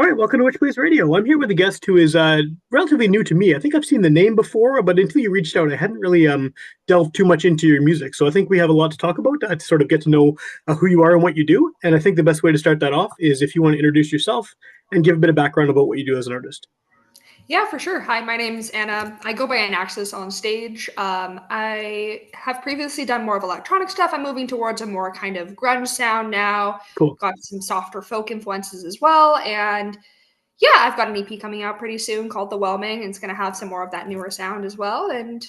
All right, welcome to Witchpolice Radio. I'm here with a guest who is relatively new to me. I think I've seen the name before, but until you reached out, I hadn't really delved too much into your music. So I think we have a lot to talk about to sort of get to know who you are and what you do. And I think the best way to start that off is if you want to introduce yourself and give a bit of background about what you do as an artist. Yeah, for sure. Hi, my name's Anna. I go by Annaxis on stage. I have previously done more of electronic stuff. I'm moving towards a more kind of grunge sound now. Cool. Got some softer folk influences as well. And yeah, I've got an EP coming out pretty soon called The Whelming, and it's going to have some more of that newer sound as well. And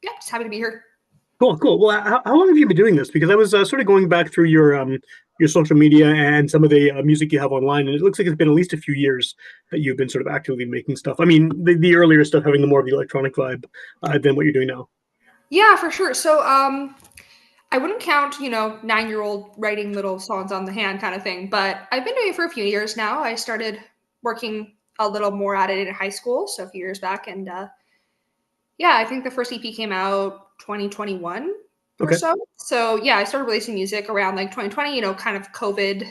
yeah, just happy to be here. Cool. Well, how long have you been doing this? Because I was sort of going back through your social media and some of the music you have online, and it looks like it's been at least a few years that you've been sort of actively making stuff. I mean, the earlier stuff having the more of the electronic vibe than what you're doing now. Yeah, for sure. So I wouldn't count, 9-year-old writing little songs on the hand kind of thing, but I've been doing it for a few years now. I started working a little more at it in high school, so a few years back, and yeah, I think the first EP came out 2021 or Okay. so. So yeah, I started releasing music around like 2020. Kind of COVID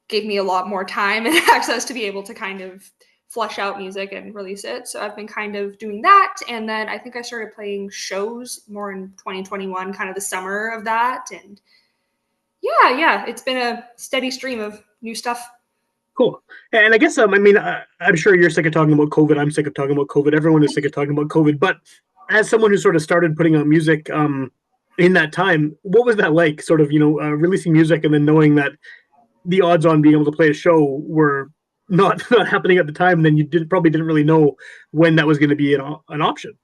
gave me a lot more time and access to be able to kind of flush out music and release it. So I've been kind of doing that. And then I think I started playing shows more in 2021, kind of the summer of that. And yeah, it's been a steady stream of new stuff. Cool. And I guess, I mean, I'm sure you're sick of talking about COVID. I'm sick of talking about COVID. Everyone is sick of talking about COVID. But as someone who sort of started putting out music in that time, what was that like? Sort of, releasing music and then knowing that the odds on being able to play a show were not happening at the time. And then you probably didn't really know when that was going to be an option.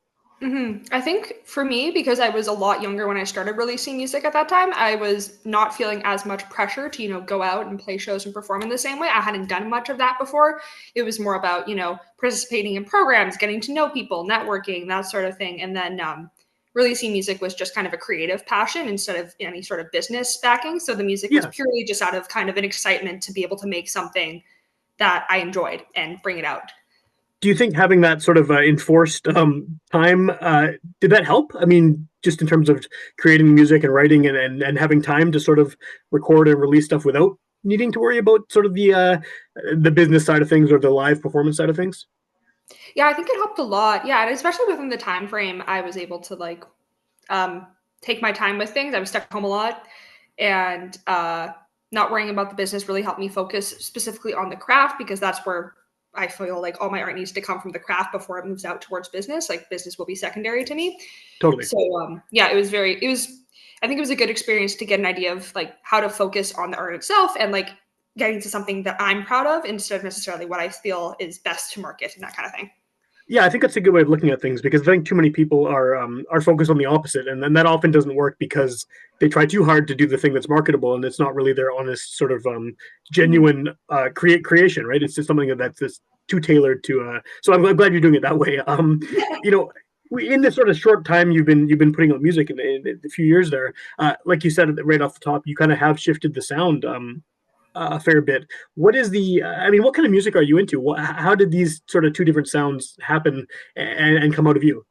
I think for me, because I was a lot younger when I started releasing music at that time, I was not feeling as much pressure to, go out and play shows and perform in the same way. I hadn't done much of that before. It was more about, participating in programs, getting to know people, networking, that sort of thing. And then releasing music was just kind of a creative passion instead of any sort of business backing. So the music was purely just out of kind of an excitement to be able to make something that I enjoyed and bring it out. Do you think having that sort of enforced time, did that help? I mean, just in terms of creating music and writing and having time to sort of record and release stuff without needing to worry about sort of the business side of things or the live performance side of things? Yeah, I think it helped a lot. Yeah, and especially within the time frame, I was able to take my time with things. I was stuck home a lot, and not worrying about the business really helped me focus specifically on the craft, because that's where I feel like all my art needs to come from the craft before it moves out towards business. Like business will be secondary to me. Totally. So yeah, I think it was a good experience to get an idea of like how to focus on the art itself and like getting to something that I'm proud of instead of necessarily what I feel is best to market and that kind of thing. Yeah, I think that's a good way of looking at things, because I think too many people are focused on the opposite, and then that often doesn't work because they try too hard to do the thing that's marketable, and it's not really their honest sort of genuine creation, right? It's just something that's just too tailored to. So I'm glad you're doing it that way. In this sort of short time you've been putting out music in a few years there, like you said right off the top, you kind of have shifted the sound a fair bit. What is what kind of music are you into? How did these sort of two different sounds happen and come out of you?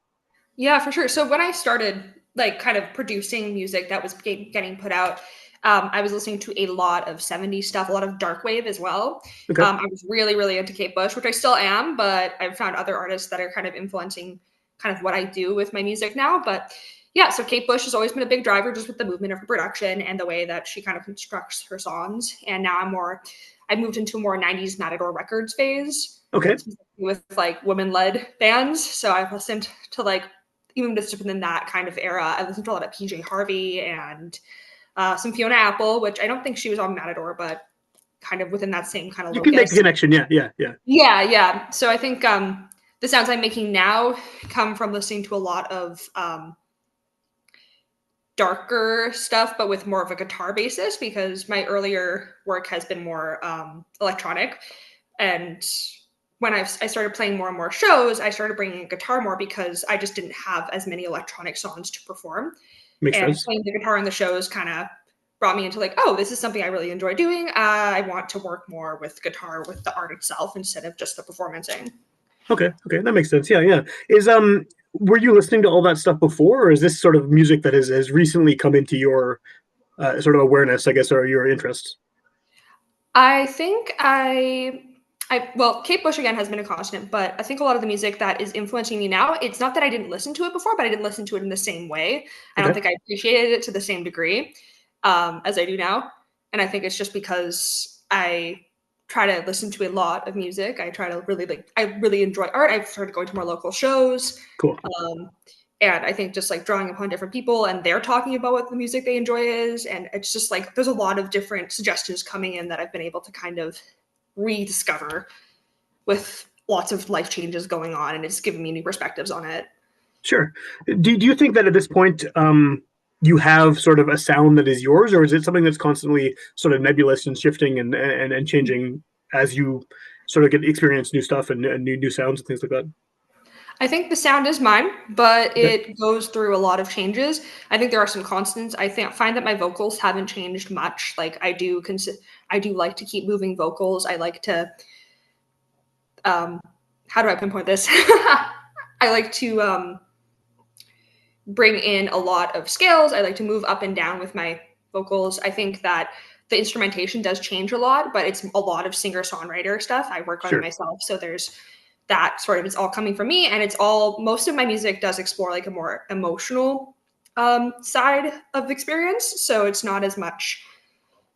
Yeah, for sure. So when I started like kind of producing music that was getting put out, I was listening to a lot of 70s stuff, a lot of dark wave as well. Okay. I was really, really into Kate Bush, which I still am, but I've found other artists that are kind of influencing kind of what I do with my music now. But yeah, so Kate Bush has always been a big driver just with the movement of her production and the way that she kind of constructs her songs. And now I moved into a more 90s Matador Records phase. Okay. With like women-led bands. So I've listened to like, even just within that kind of era, I listened to a lot of PJ Harvey and some Fiona Apple, which I don't think she was on Matador, but kind of within that same kind of locus. You can make the connection. Yeah. So I think the sounds I'm making now come from listening to a lot of darker stuff, but with more of a guitar basis, because my earlier work has been more electronic. And when I started playing more and more shows, I started bringing a guitar more because I just didn't have as many electronic songs to perform. Makes sense. Playing the guitar in the shows kind of brought me into like, oh, this is something I really enjoy doing. I want to work more with guitar, with the art itself, instead of just the performancing. Okay, that makes sense. Yeah. Were you listening to all that stuff before, or is this sort of music that has recently come into your sort of awareness, I guess, or your interests? I think I Well, Kate Bush again has been a constant, but I think a lot of the music that is influencing me now, it's not that I didn't listen to it before, but I didn't listen to it in the same way. I don't Okay. think I appreciated it to the same degree as I do now. And I think it's just because I try to listen to a lot of music. I try to really I really enjoy art. I've started going to more local shows. Cool. And I think just like drawing upon different people and they're talking about what the music they enjoy is. And it's just like there's a lot of different suggestions coming in that I've been able to kind of rediscover with lots of life changes going on, and it's given me new perspectives on it. Sure. Do you think that at this point you have sort of a sound that is yours, or is it something that's constantly sort of nebulous and shifting and changing as you sort of get experience new stuff and new sounds and things like that? I think the sound is mine, but Okay. it goes through a lot of changes. I think there are some constants. Find that my vocals haven't changed much. Like I do like to keep moving vocals. I like to how do I pinpoint this? I like to bring in a lot of scales. I like to move up and down with my vocals. I think that the instrumentation does change a lot, but it's a lot of singer-songwriter stuff. I work on it myself. So there's that sort of, it's all coming from me, and it's all, most of my music does explore like a more emotional side of experience. So it's not as much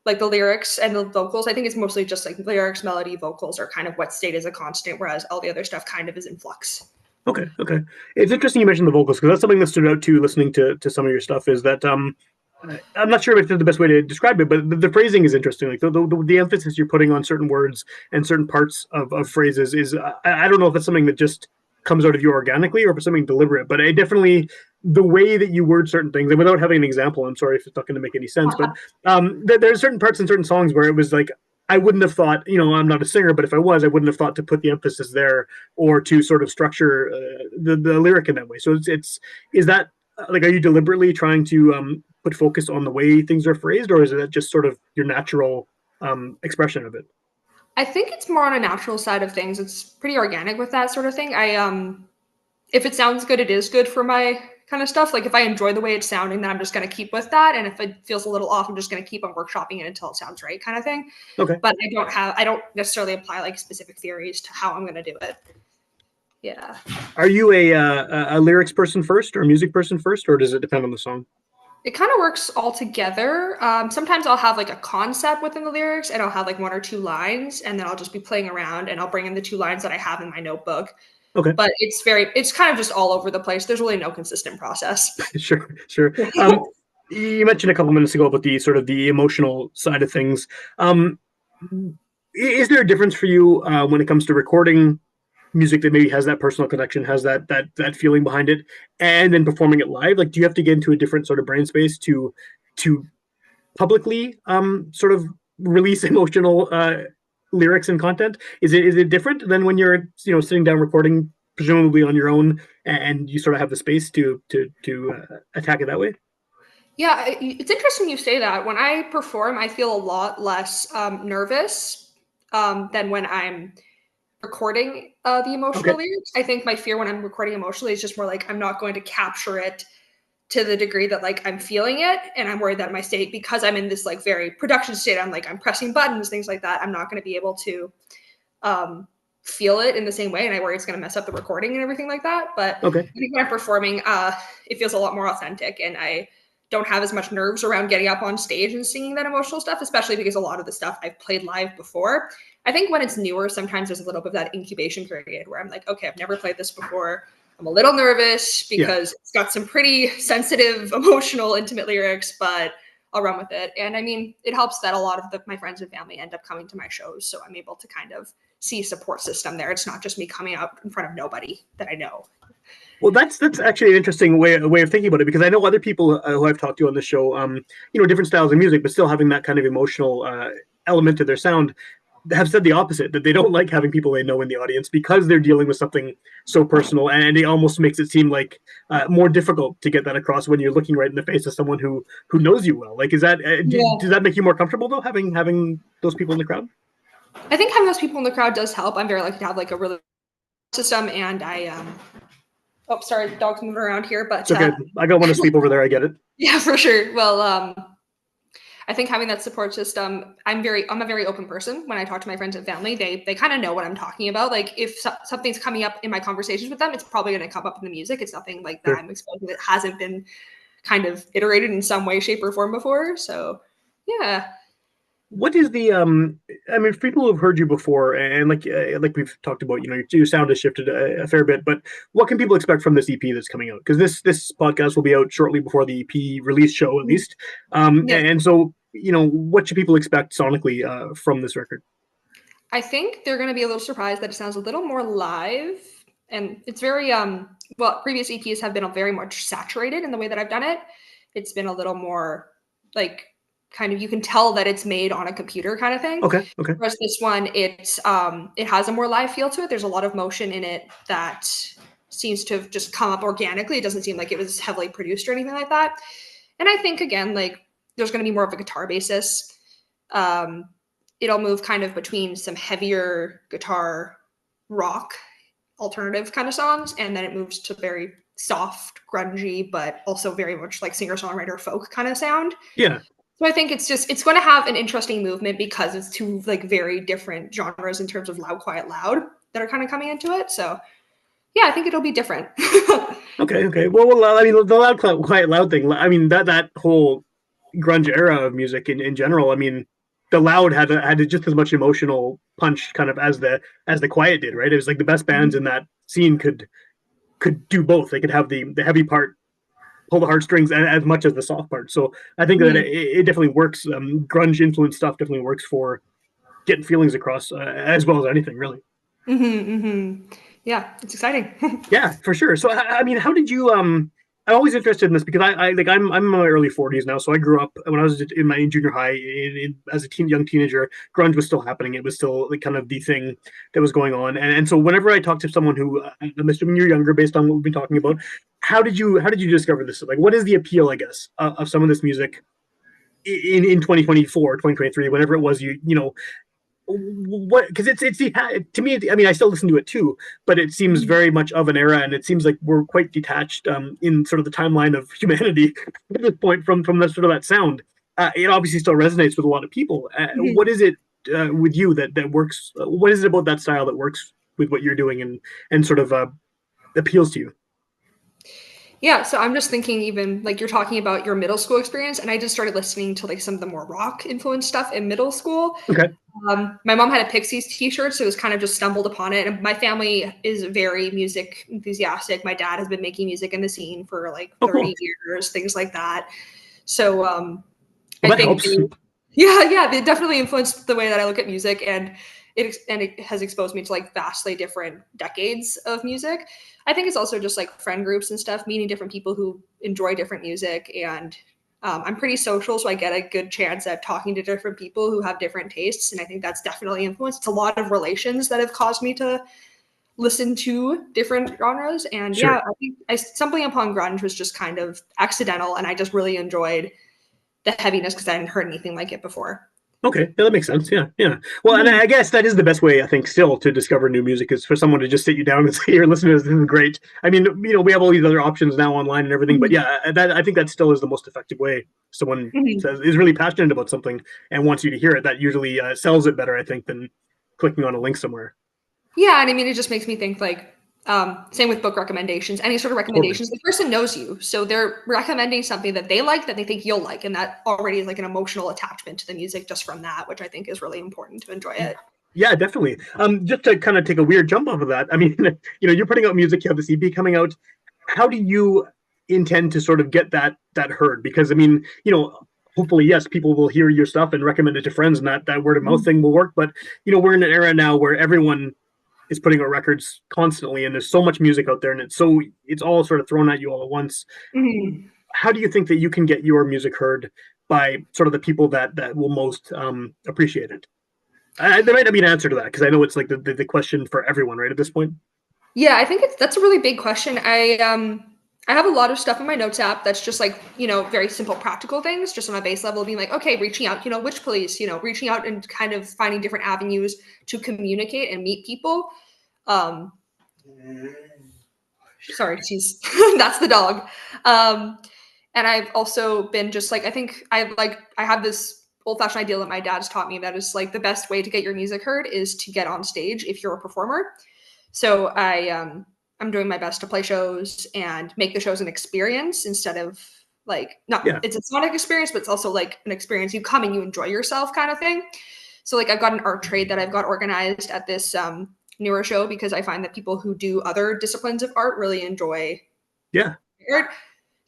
like the lyrics and the vocals. I think it's mostly just like lyrics, melody, vocals are kind of what stayed as a constant, whereas all the other stuff kind of is in flux. Okay. It's interesting you mentioned the vocals because that's something that stood out too. Listening to some of your stuff is that I'm not sure if it's the best way to describe it, but the phrasing is interesting. Like the emphasis you're putting on certain words and certain parts of phrases is I don't know if it's something that just comes out of you organically or if it's something deliberate. But I definitely the way that you word certain things, and without having an example, I'm sorry if it's not going to make any sense, but there's certain parts in certain songs where it was like I wouldn't have thought, I'm not a singer, but if I was, I wouldn't have thought to put the emphasis there or to sort of structure the lyric in that way. So is that like, are you deliberately trying to put focus on the way things are phrased, or is it just sort of your natural expression of it? I think it's more on a natural side of things. It's pretty organic with that sort of thing. If it sounds good, it is good for my kind of stuff. Like if I enjoy the way it's sounding, then I'm just going to keep with that. And if it feels a little off, I'm just going to keep on workshopping it until it sounds right, kind of thing. Okay. But I don't necessarily apply like specific theories to how I'm going to do it. Yeah. Are you a lyrics person first or a music person first, or does it depend on the song? It kind of works all together. Sometimes I'll have like a concept within the lyrics and I'll have like one or two lines and then I'll just be playing around and I'll bring in the two lines that I have in my notebook. Okay. But it's kind of just all over the place. There's really no consistent process. Sure. You mentioned a couple minutes ago about the sort of the emotional side of things. Is there a difference for you when it comes to recording music that maybe has that personal connection, has that feeling behind it, and then performing it live? Like, do you have to get into a different sort of brain space to publicly sort of release emotional lyrics and content? Is it different than when you're sitting down recording, presumably on your own, and you sort of have the space to attack it that way? Yeah, it's interesting you say that. When I perform, I feel a lot less nervous than when I'm recording the emotional lyrics. I think my fear when I'm recording emotionally is just more like I'm not going to capture it to the degree that like I'm feeling it, and I'm worried that my state, because I'm in this like very production state, I'm pressing buttons, things like that, I'm not going to be able to feel it in the same way, and I worry it's going to mess up the recording and everything like that. But I think when I'm performing, it feels a lot more authentic, and I don't have as much nerves around getting up on stage and singing that emotional stuff, especially because a lot of the stuff I've played live before. I think when it's newer, sometimes there's a little bit of that incubation period where I'm like, okay, I've never played this before. I'm a little nervous because it's got some pretty sensitive, emotional, intimate lyrics, but I'll run with it. And I mean, it helps that a lot of my friends and family end up coming to my shows. So I'm able to kind of see a support system there. It's not just me coming out in front of nobody that I know. Well, that's actually an interesting way of thinking about it, because I know other people who I've talked to on the show, different styles of music, but still having that kind of emotional element to their sound, have said the opposite, that they don't like having people they know in the audience because they're dealing with something so personal, and it almost makes it seem like more difficult to get that across when you're looking right in the face of someone who knows you well. Like, is that does that make you more comfortable though, having those people in the crowd? I think having those people in the crowd does help. I'm very lucky to have like a really system, and oh, sorry, the dog's moving around here, but it's okay. I got one to sleep over there. I get it. Yeah, for sure. Well, I think having that support system, I'm a very open person. When I talk to my friends and family, they kind of know what I'm talking about. Like if something's coming up in my conversations with them, it's probably going to come up in the music. It's nothing like that Sure. I'm exposing that hasn't been kind of iterated in some way, shape, or form before. So yeah. What is the I mean, for people who've heard you before, and like we've talked about, your sound has shifted a fair bit, but what can people expect from this EP that's coming out? Because this podcast will be out shortly before the EP release show, at least. Yeah. And so, what should people expect sonically from this record? I think they're going to be a little surprised that it sounds a little more live, and it's very well, previous EPs have been very much saturated in the way that I've done it. It's been a little more like kind of, you can tell that it's made on a computer kind of thing. Okay, okay. Whereas this one, it has a more live feel to it. There's a lot of motion in it that seems to have just come up organically. It doesn't seem like it was heavily produced or anything like that. And I think again, like there's going to be more of a guitar basis. It'll move kind of between some heavier guitar rock alternative kind of songs, and then it moves to very soft, grungy, but also very much like singer-songwriter folk kind of sound. Yeah. So I think it's going to have an interesting movement because it's two like very different genres in terms of loud, quiet, loud that are kind of coming into it. So yeah, I think it'll be different. Okay. Well, I mean, the loud, quiet, loud thing. I mean, that whole grunge era of music in general. I mean, the loud had just as much emotional punch, kind of as the quiet did, right? It was like the best bands in that scene could do both. They could have the heavy part pull the heartstrings as much as the soft part. So I think that it definitely works. Grunge influenced stuff definitely works for getting feelings across as well as anything, really. Yeah, it's exciting. Yeah, for sure. So I mean, how did you? I'm always interested in this because I'm in my early 40s now. So I grew up when I was in my junior high, as a young teenager. Grunge was still happening. It was still like kind of the thing that was going on. And so whenever I talk to someone who, I'm assuming you're younger, based on what we've been talking about, how did you discover this? Like, what is the appeal, I guess, of some of this music in 2024, 2023, whenever it was what, because it's to me, I mean, I still listen to it too, but it seems very much of an era, and it seems like we're quite detached in sort of the timeline of humanity at this point from that sort of that sound. It obviously still resonates with a lot of people. What is it with you that works? What is it about that style that works with what you're doing and sort of appeals to you? Yeah, so I'm just thinking, even like you're talking about your middle school experience, and I just started listening to like some of the more rock influenced stuff in middle school. Okay. My mom had a Pixies t-shirt, so it was kind of just stumbled upon it. And my family is very music enthusiastic. My dad has been making music in the scene for like 30 years, things like that. So well, I that think helps. yeah, they definitely influenced the way that I look at music, and it has exposed me to like vastly different decades of music. I think it's also just like friend groups and stuff, meeting different people who enjoy different music, and I'm pretty social, so I get a good chance at talking to different people who have different tastes, and I think that's definitely influenced. It's a lot of relations that have caused me to listen to different genres, and Sure. yeah, I think stumbling upon grunge was just kind of accidental, and I just really enjoyed the heaviness because I hadn't heard anything like it before. Okay, yeah, that makes sense. Yeah. Well, and I guess that is the best way, I think, still to discover new music is for someone to just sit you down and say, "Here, listen to this. This is great." I mean, we have all these other options now online and everything, but yeah, I think that still is the most effective way. Someone says is really passionate about something and wants you to hear it. That usually sells it better, I think, than clicking on a link somewhere. Yeah, and I mean, it just makes me think like, same with book recommendations, any sort of recommendations, the person knows you. So they're recommending something that they like, that they think you'll like. And that already is like an emotional attachment to the music just from that, which I think is really important to enjoy it. Yeah, definitely. Just to kind of take a weird jump off of that, I mean, you're putting out music, you have this EP coming out. How do you intend to sort of get that heard? Because I mean, hopefully, yes, people will hear your stuff and recommend it to friends, and that word of mouth thing will work. But we're in an era now where everyone is putting out records constantly, and there's so much music out there, and it's all sort of thrown at you all at once. How do you think that you can get your music heard by sort of the people that will most appreciate it? There might not be an answer to that because I know it's like the question for everyone, right, at this point. Yeah, I think that's a really big question. I have a lot of stuff in my notes app that's just like, very simple practical things, just on a base level, being like, okay, reaching out, Witchpolice, reaching out and kind of finding different avenues to communicate and meet people. Sorry, she's that's the dog. And I've also been just like, I have this old-fashioned idea that my dad's taught me that is like the best way to get your music heard is to get on stage if you're a performer. So I'm doing my best to play shows and make the shows an experience instead of like, Yeah. it's a sonic experience, but it's also like an experience. You come and you enjoy yourself kind of thing. So like I've got an art trade that I've got organized at this newer show because I find that people who do other disciplines of art really enjoy art.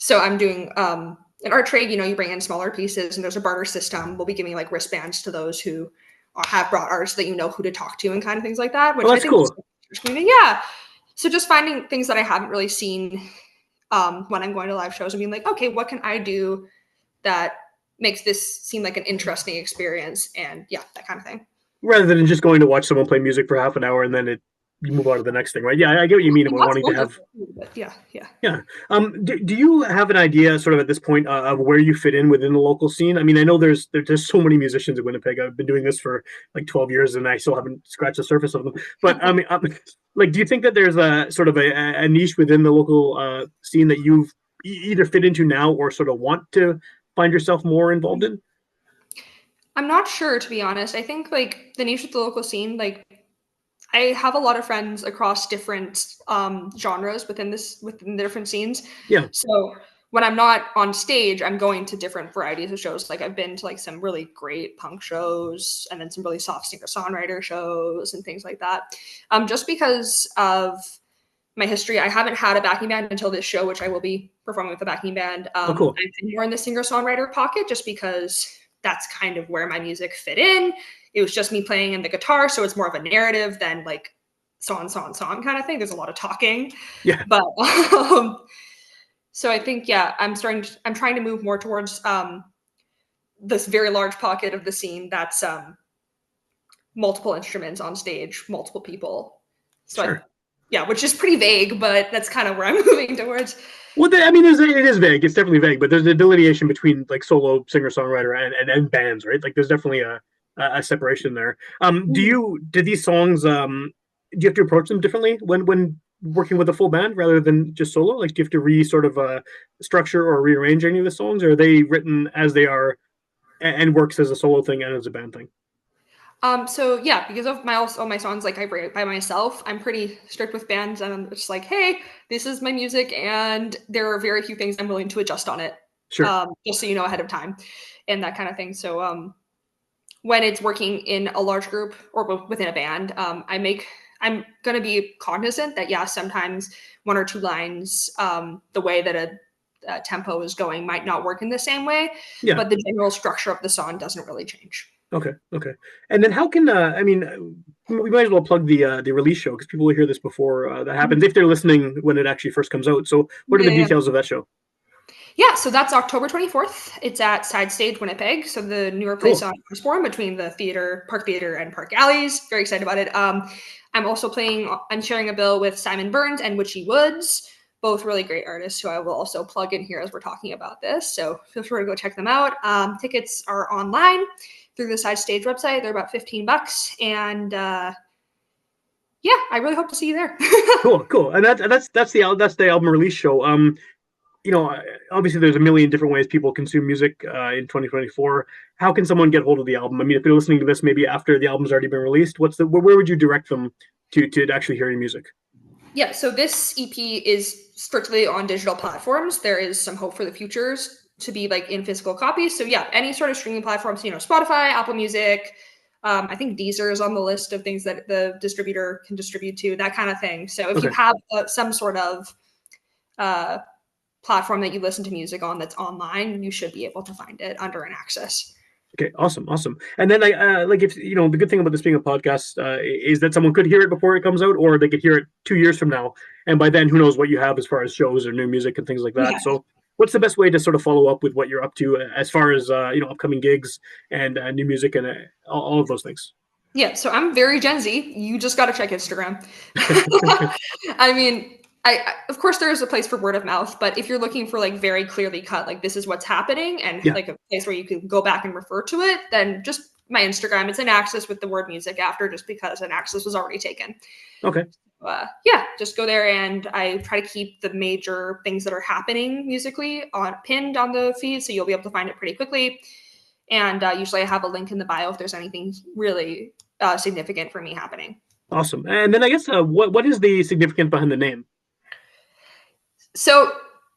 So I'm doing an art trade, you bring in smaller pieces and there's a barter system. We'll be giving like wristbands to those who have brought art so that you know who to talk to and kind of things like that, which that's cool. Yeah. So just finding things that I haven't really seen when I'm going to live shows and being like, okay, what can I do that makes this seem like an interesting experience? And yeah, that kind of thing. Rather than just going to watch someone play music for half an hour and then you move on to the next thing, right? Yeah, I get what you mean about wanting to have. Yeah. Do you have an idea, sort of at this point, of where you fit in within the local scene? I mean, I know there's so many musicians in Winnipeg. I've been doing this for like 12 years, and I still haven't scratched the surface of them. But I mean, like, do you think that there's a sort of a niche within the local scene that you've either fit into now or sort of want to find yourself more involved in? I'm not sure, to be honest. I think like the niche with the local scene, like I have a lot of friends across different genres within the different scenes. Yeah. So when I'm not on stage, I'm going to different varieties of shows. Like I've been to like some really great punk shows and then some really soft singer-songwriter shows and things like that. Just because of my history, I haven't had a backing band until this show, which I will be performing with a backing band. Cool. I've been more in the singer-songwriter pocket just because that's kind of where my music fit in. It was just me playing in the guitar, so it's more of a narrative than like song kind of thing. There's a lot of talking. Yeah. But so I think, yeah, I'm trying to move more towards this very large pocket of the scene that's multiple instruments on stage, multiple people. So sure. Which is pretty vague, but that's kind of where I'm moving towards. Well, I mean, it is vague. It's definitely vague, but there's a delineation between like solo singer-songwriter and bands, right? Like there's definitely a separation there. Do these songs, do you have to approach them differently when working with a full band rather than just solo? Like, do you have to sort of structure or rearrange any of the songs, or are they written as they are and works as a solo thing and as a band thing? So yeah, because of all my songs, like I write by myself, I'm pretty strict with bands, and I'm just like, hey, this is my music, and there are very few things I'm willing to adjust on it. Sure. Just so you know ahead of time, and that kind of thing. So when it's working in a large group or within a band, I'm gonna be cognizant that sometimes one or two lines, the way that a tempo is going might not work in the same way, but the general structure of the song doesn't really change. Okay. And then how can I mean, we might as well plug the release show because people will hear this before that happens if they're listening when it actually first comes out. So what are the details of that show? Yeah, so that's October 24th. It's at Side Stage Winnipeg, so the newer place on Osborne between the Park Theater and Park Alleys. Very excited about it. I'm sharing a bill with Simon Burns and Witchy Woods, both really great artists who I will also plug in here as we're talking about this. So feel free to go check them out. Tickets are online through the Side Stage website. They're about $15, and I really hope to see you there. Cool. And that's the album release show. Obviously there's a million different ways people consume music in 2024. How can someone get hold of the album? I mean, if they're listening to this maybe after the album's already been released, where would you direct them to actually hear your music? Yeah, so this EP is strictly on digital platforms. There is some hope for the futures to be like in physical copies. So any sort of streaming platforms, Spotify, Apple Music, I think Deezer is on the list of things that the distributor can distribute to, that kind of thing. So if you have some sort of platform that you listen to music on that's online, you should be able to find it under Annaxis. Okay, awesome. And then if the good thing about this being a podcast is that someone could hear it before it comes out, or they could hear it 2 years from now, and by then who knows what you have as far as shows or new music and things like that. Yeah. So what's the best way to sort of follow up with what you're up to as far as upcoming gigs and new music and all of those things? Yeah, so I'm very Gen Z. You just got to check Instagram. I mean, of course there is a place for word of mouth, but if you're looking for like very clearly cut, like this is what's happening, and like a place where you can go back and refer to it, then just my Instagram. It's Annaxis with the word music after, just because Annaxis was already taken. Okay. Yeah, just go there, and I try to keep the major things that are happening musically pinned on the feed, so you'll be able to find it pretty quickly. And usually I have a link in the bio if there's anything really significant for me happening. Awesome. And then I guess what is the significance behind the name? So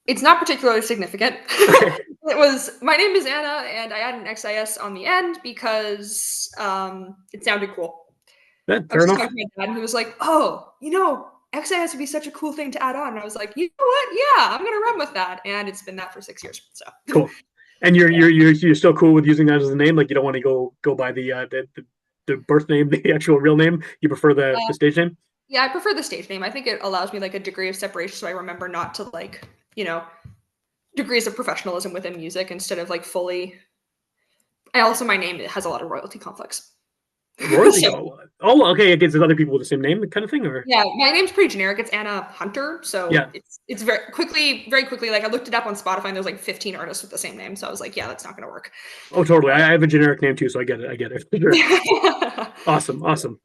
it's not particularly significant. Okay. It was, my name is Anna, and I added an XIS on the end because it sounded cool. I Fair was just enough. talking to my dad, and he was like, "Oh, XIS would be such a cool thing to add on." And I was like, "You know what? Yeah, I'm gonna run with that." And it's been that for 6 years. So Cool. And you're still cool with using that as a name? Like you don't want to go by the birth name, the actual real name. You prefer the stage name? yeah, I prefer the stage name. I think it allows me like a degree of separation, so I remember not to like degrees of professionalism within music instead of like fully. And also, my name has a lot of royalty conflicts. Royalty. So Oh, okay. Against other people with the same name, kind of thing, or yeah, my name's pretty generic. It's Anna Hunter, so yeah. it's very quickly. Like I looked it up on Spotify, and there's like 15 artists with the same name. So I was like, yeah, that's not going to work. Oh, totally. I have a generic name too, so I get it. I get it. Sure. Yeah. Awesome.